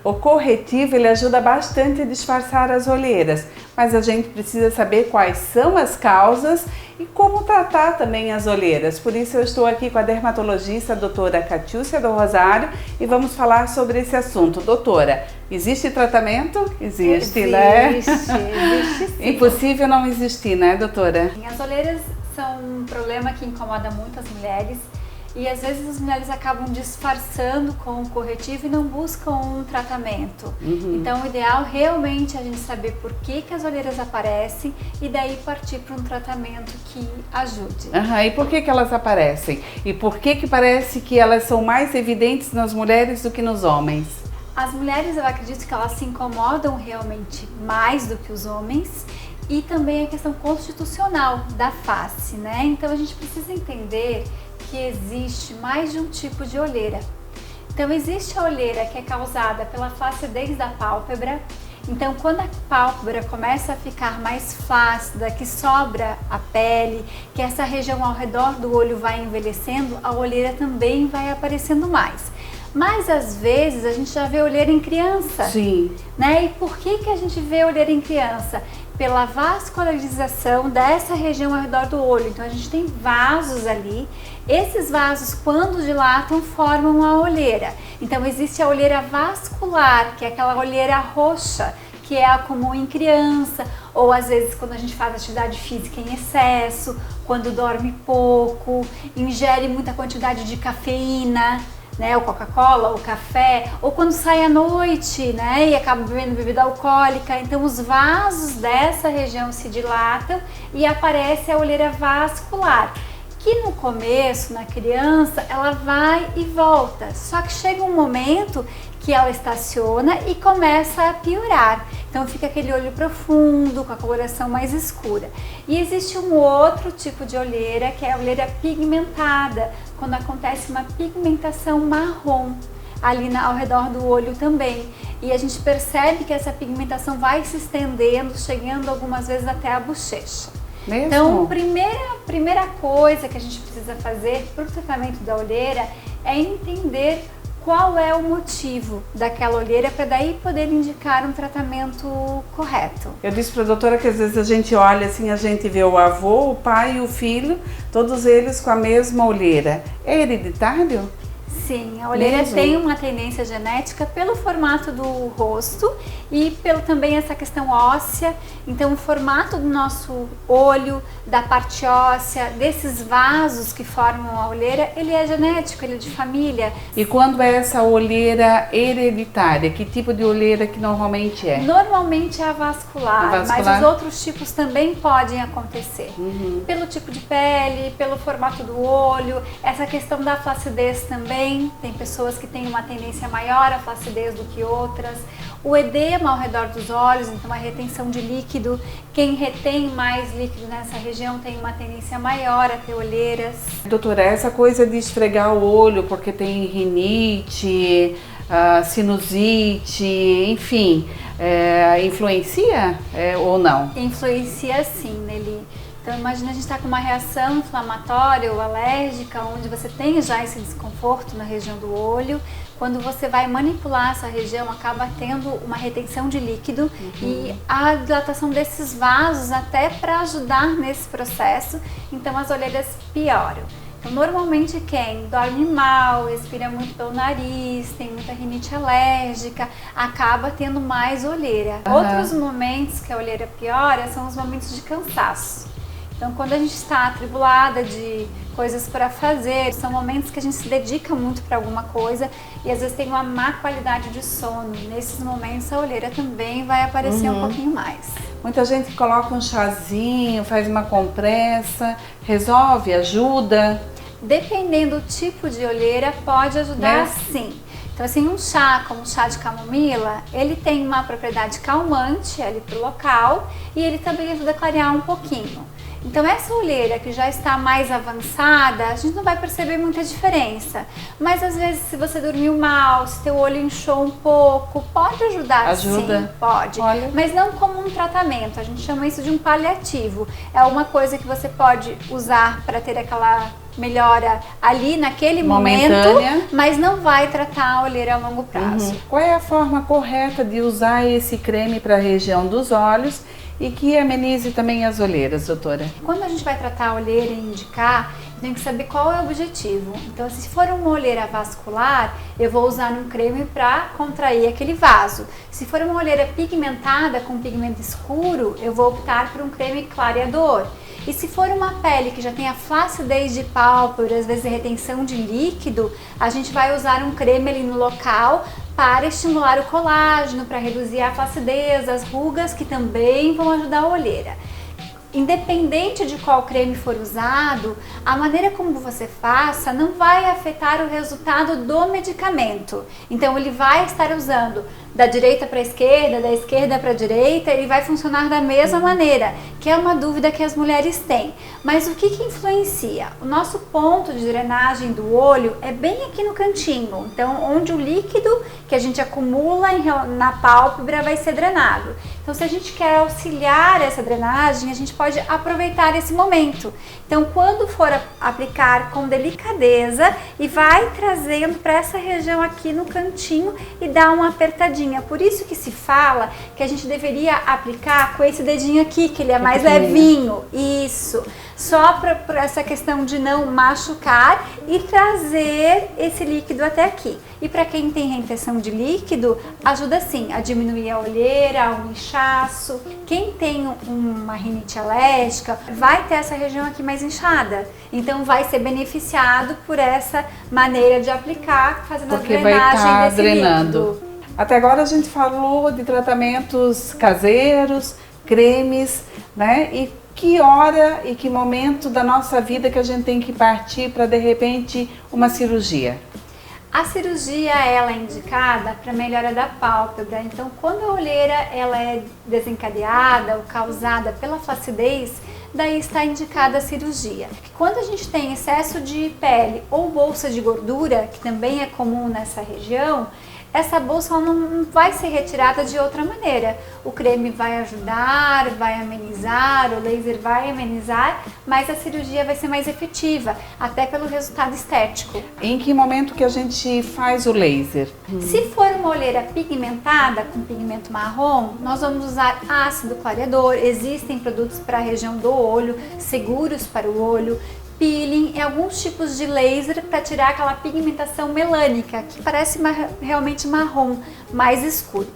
O corretivo ele ajuda bastante a disfarçar as olheiras, mas a gente precisa saber quais são as causas e como tratar também as olheiras. Por isso eu estou aqui com a dermatologista, a doutora Catiúcia do Rosário, e vamos falar sobre esse assunto. Doutora, existe tratamento? Existe, né? Existe sim. Impossível não existir, né, doutora? As olheiras são um problema que incomoda muito as mulheres. E às vezes as mulheres acabam disfarçando com o corretivo e não buscam um tratamento. Então o ideal realmente é a gente saber por que as olheiras aparecem e daí partir para um tratamento que ajude. E por que elas aparecem? E por que parece que elas são mais evidentes nas mulheres do que nos homens? As mulheres, eu acredito que elas se incomodam realmente mais do que os homens. E também a questão constitucional da face, né? Então a gente precisa entender que existe mais de um tipo de olheira. Então existe a olheira que é causada pela flacidez da pálpebra. Então quando a pálpebra começa a ficar mais flácida, que sobra a pele, que essa região ao redor do olho vai envelhecendo, a olheira também vai aparecendo mais. Mas às vezes a gente já vê olheira em criança. Sim. Né? E por que a gente vê olheira em criança? Pela vascularização dessa região ao redor do olho. Então a gente tem vasos ali. Esses vasos, quando dilatam, formam a olheira. Então existe a olheira vascular, que é aquela olheira roxa, que é a comum em criança, ou às vezes quando a gente faz atividade física em excesso, quando dorme pouco, ingere muita quantidade de cafeína, né, o Coca-Cola, o café, ou quando sai à noite, né, e acaba bebendo bebida alcoólica. Então os vasos dessa região se dilatam e aparece a olheira vascular, que no começo, na criança, ela vai e volta, só que chega um momento que ela estaciona e começa a piorar. Então fica aquele olho profundo, com a coloração mais escura. E existe um outro tipo de olheira, que é a olheira pigmentada, quando acontece uma pigmentação marrom ali ao redor do olho também. E a gente percebe que essa pigmentação vai se estendendo, chegando algumas vezes até a bochecha. Mesmo? Então, primeira coisa que a gente precisa fazer para o tratamento da olheira é entender qual é o motivo daquela olheira para daí poder indicar um tratamento correto. Eu disse para a doutora que às vezes a gente olha assim, a gente vê o avô, o pai e o filho, todos eles com a mesma olheira. É hereditário? Sim, a olheira tem uma tendência genética pelo formato do rosto e pelo também essa questão óssea. Então o formato do nosso olho, da parte óssea, desses vasos que formam a olheira, ele é genético, ele é de família. E quando é essa olheira hereditária, que tipo de olheira que normalmente é? Normalmente é a vascular, mas os outros tipos também podem acontecer. Pelo tipo de pele, pelo formato do olho, essa questão da flacidez também. Tem pessoas que têm uma tendência maior à flacidez do que outras. O edema ao redor dos olhos, então a retenção de líquido. Quem retém mais líquido nessa região tem uma tendência maior a ter olheiras. Doutora, essa coisa de esfregar o olho porque tem rinite, sinusite, enfim, influencia ou não? Influencia sim, Nelly. Então imagina a gente estar com uma reação inflamatória ou alérgica, onde você tem já esse desconforto na região do olho. Quando você vai manipular essa região, acaba tendo uma retenção de líquido e a dilatação desses vasos até para ajudar nesse processo. Então as olheiras pioram. Então, normalmente quem dorme mal, respira muito pelo nariz, tem muita rinite alérgica, acaba tendo mais olheira. Outros momentos que a olheira piora são os momentos de cansaço. Então, quando a gente está atribulada de coisas para fazer, são momentos que a gente se dedica muito para alguma coisa e às vezes tem uma má qualidade de sono. Nesses momentos a olheira também vai aparecer um pouquinho mais. Muita gente coloca um chazinho, faz uma compressa, resolve, ajuda? Dependendo do tipo de olheira, pode ajudar sim. Então assim, um chá como o chá de camomila, ele tem uma propriedade calmante ali para o local e ele também ajuda a clarear um pouquinho. Então essa olheira que já está mais avançada, a gente não vai perceber muita diferença. Mas às vezes se você dormiu mal, se teu olho inchou um pouco, pode ajudar. Ajuda? Sim, pode. Olha. Mas não como um tratamento, a gente chama isso de um paliativo. É uma coisa que você pode usar para ter aquela melhora ali naquele momento, mas não vai tratar a olheira a longo prazo. Qual é a forma correta de usar esse creme para a região dos olhos e que amenize também as olheiras, doutora? Quando a gente vai tratar a olheira e indicar, tem que saber qual é o objetivo. Então, se for uma olheira vascular, eu vou usar um creme para contrair aquele vaso. Se for uma olheira pigmentada com pigmento escuro, eu vou optar por um creme clareador. E se for uma pele que já tem a flacidez de pálpebra, às vezes retenção de líquido, a gente vai usar um creme ali no local para estimular o colágeno, para reduzir a flacidez, as rugas, que também vão ajudar a olheira. Independente de qual creme for usado, a maneira como você faça não vai afetar o resultado do medicamento. Então ele vai estar usando da direita para a esquerda, da esquerda para a direita, ele vai funcionar da mesma maneira, que é uma dúvida que as mulheres têm. Mas o que influencia? O nosso ponto de drenagem do olho é bem aqui no cantinho, então onde o líquido que a gente acumula na pálpebra vai ser drenado. Então, se a gente quer auxiliar essa drenagem, a gente pode aproveitar esse momento. Então, quando for aplicar com delicadeza e vai trazendo para essa região aqui no cantinho e dar uma apertadinha. Por isso que se fala que a gente deveria aplicar com esse dedinho aqui, que ele é mais levinho. Isso. Só por essa questão de não machucar e trazer esse líquido até aqui. E para quem tem retenção de líquido, ajuda sim a diminuir a olheira, o inchaço. Quem tem uma rinite alérgica vai ter essa região aqui mais inchada. Então vai ser beneficiado por essa maneira de aplicar, fazendo a drenagem desse líquido. Até agora a gente falou de tratamentos caseiros, cremes, né? E que hora e que momento da nossa vida que a gente tem que partir para, de repente, uma cirurgia? A cirurgia ela é indicada para melhora da pálpebra. Então, quando a olheira ela é desencadeada ou causada pela flacidez, daí está indicada a cirurgia. Quando a gente tem excesso de pele ou bolsa de gordura, que também é comum nessa região, essa bolsa não vai ser retirada de outra maneira. O creme vai ajudar, vai amenizar, o laser vai amenizar, mas a cirurgia vai ser mais efetiva, até pelo resultado estético. Em que momento que a gente faz o laser? Se for uma olheira pigmentada, com pigmento marrom, nós vamos usar ácido clareador. Existem produtos para a região do olho, seguros para o olho, peeling e alguns tipos de laser para tirar aquela pigmentação melânica, que parece realmente marrom, mais escuro.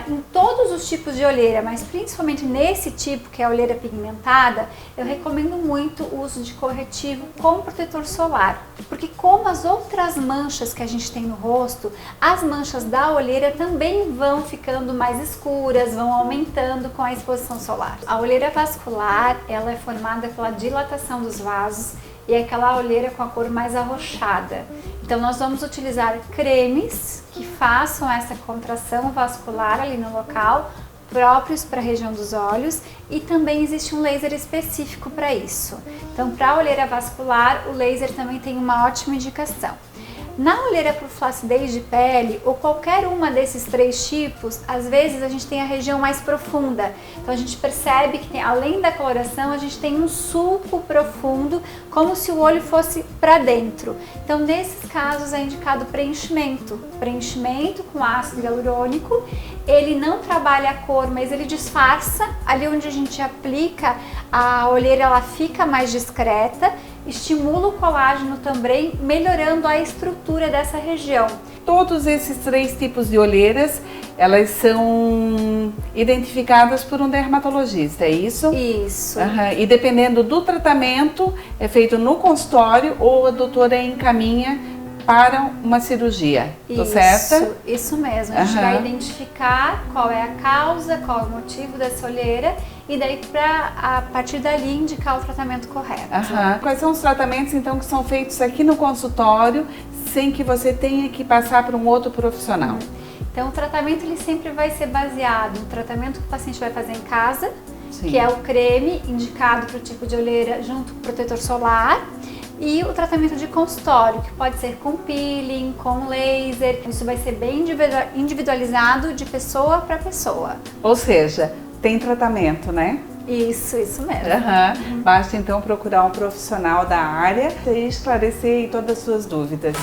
Em todos os tipos de olheira, mas principalmente nesse tipo, que é a olheira pigmentada, eu recomendo muito o uso de corretivo com protetor solar, porque como as outras manchas que a gente tem no rosto, as manchas da olheira também vão ficando mais escuras, vão aumentando com a exposição solar. A olheira vascular, ela é formada pela dilatação dos vasos e é aquela olheira com a cor mais arroxada. Então nós vamos utilizar cremes que façam essa contração vascular ali no local, próprios para a região dos olhos, e também existe um laser específico para isso. Então, para a olheira vascular, o laser também tem uma ótima indicação. Na olheira por flacidez de pele, ou qualquer uma desses três tipos, às vezes a gente tem a região mais profunda. Então a gente percebe que além da coloração, a gente tem um sulco profundo, como se o olho fosse para dentro. Então nesses casos é indicado preenchimento. Preenchimento com ácido hialurônico. Ele não trabalha a cor, mas ele disfarça. Ali onde a gente aplica, a olheira ela fica mais discreta. Estimula o colágeno também, melhorando a estrutura dessa região. Todos esses três tipos de olheiras, elas são identificadas por um dermatologista, é isso? Isso. E dependendo do tratamento, é feito no consultório ou a doutora encaminha para uma cirurgia, tô certa? Isso mesmo. A gente vai identificar qual é a causa, qual é o motivo dessa olheira e daí a partir dali indicar o tratamento correto. Quais são os tratamentos então que são feitos aqui no consultório sem que você tenha que passar para um outro profissional? Então o tratamento ele sempre vai ser baseado no tratamento que o paciente vai fazer em casa, Sim. que é o creme indicado para o tipo de olheira junto com o protetor solar. E o tratamento de consultório, que pode ser com peeling, com laser. Isso vai ser bem individualizado de pessoa para pessoa. Ou seja, tem tratamento, né? Isso mesmo. Basta então procurar um profissional da área e esclarecer aí todas as suas dúvidas.